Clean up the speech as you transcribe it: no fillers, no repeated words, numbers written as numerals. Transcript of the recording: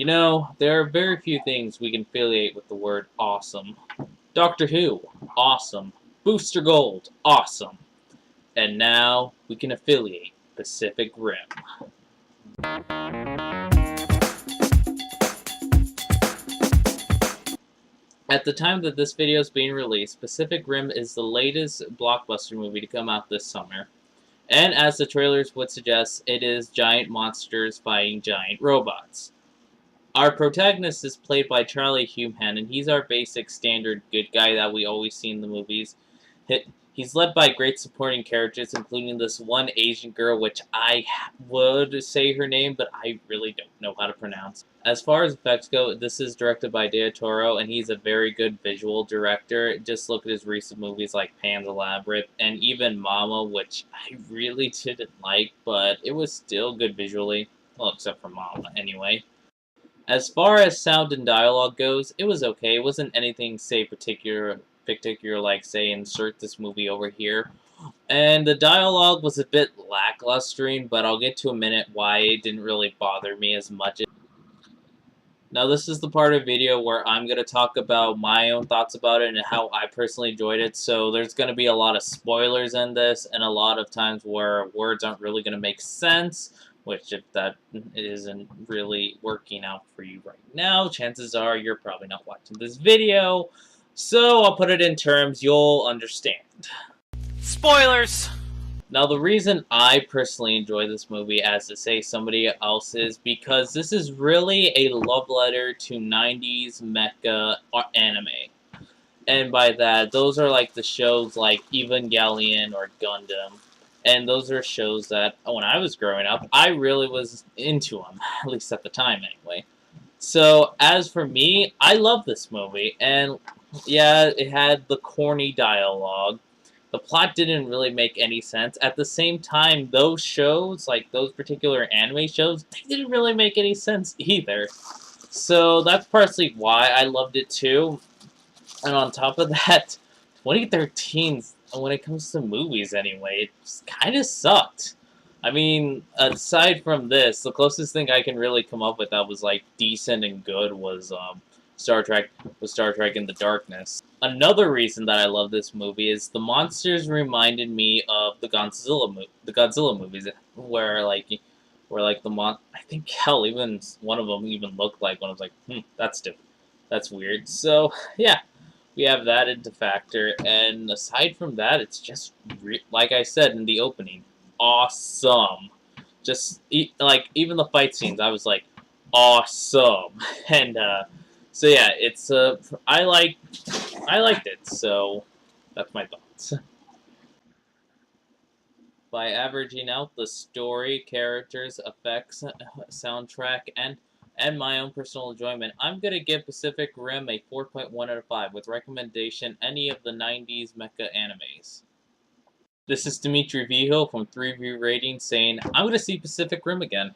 You know, there are very few things we can affiliate with the word awesome. Doctor Who, awesome. Booster Gold, awesome. And now we can affiliate Pacific Rim. At the time that this video is being released, Pacific Rim is the latest blockbuster movie to come out this summer. And as the trailers would suggest, it is giant monsters fighting giant robots. Our protagonist is played by Charlie Hunnam, and he's our basic standard good guy that we always see in the movies. He's led by great supporting characters, including this one Asian girl, which I would say her name, but I really don't know how to pronounce. As far as effects go, this is directed by Del Toro, and he's a very good visual director. Just look at his recent movies like Pan's Labyrinth, and even Mama, which I really didn't like, but it was still good visually. Well, except for Mama, anyway. As far as sound and dialogue goes, it was okay. It wasn't anything, say, particular like, say, insert this movie over here. And the dialogue was a bit lackluster, but I'll get to a minute why it didn't really bother me as much. Now, this is the part of the video where I'm going to talk about my own thoughts about it and how I personally enjoyed it. So there's going to be a lot of spoilers in this and a lot of times where words aren't really going to make sense. Which, if that isn't really working out for you right now, chances are you're probably not watching this video. So I'll put it in terms you'll understand. Spoilers! Now, the reason I personally enjoy this movie, as to say somebody else, is because this is really a love letter to 90s mecha anime. And by that, those are like the shows like Evangelion or Gundam. And those are shows that, when I was growing up, I really was into them. At least at the time, anyway. So, as for me, I love this movie. And, yeah, it had the corny dialogue. The plot didn't really make any sense. At the same time, those shows, like those particular anime shows, they didn't really make any sense either. So, that's partially why I loved it too. And on top of that, 2013's, when it comes to movies anyway, it kind of sucked. I mean, aside from this, the closest thing I can really come up with that was like decent and good was Star Trek in the Darkness. Another reason that I love this movie is the monsters reminded me of the Godzilla movies, where I think hell, even one of them even looked like one. I was like, that's different. That's weird. So yeah. We have that into factor, and aside from that, it's just, like I said in the opening, awesome. Just, even the fight scenes, I was like, awesome. And, so yeah, it's, I liked it, so that's my thoughts. By averaging out the story, characters, effects, soundtrack, and my own personal enjoyment, I'm going to give Pacific Rim a 4.1 out of 5, with recommendation any of the 90s mecha animes. This is Dimitri Viho from 3viewrating saying, I'm going to see Pacific Rim again.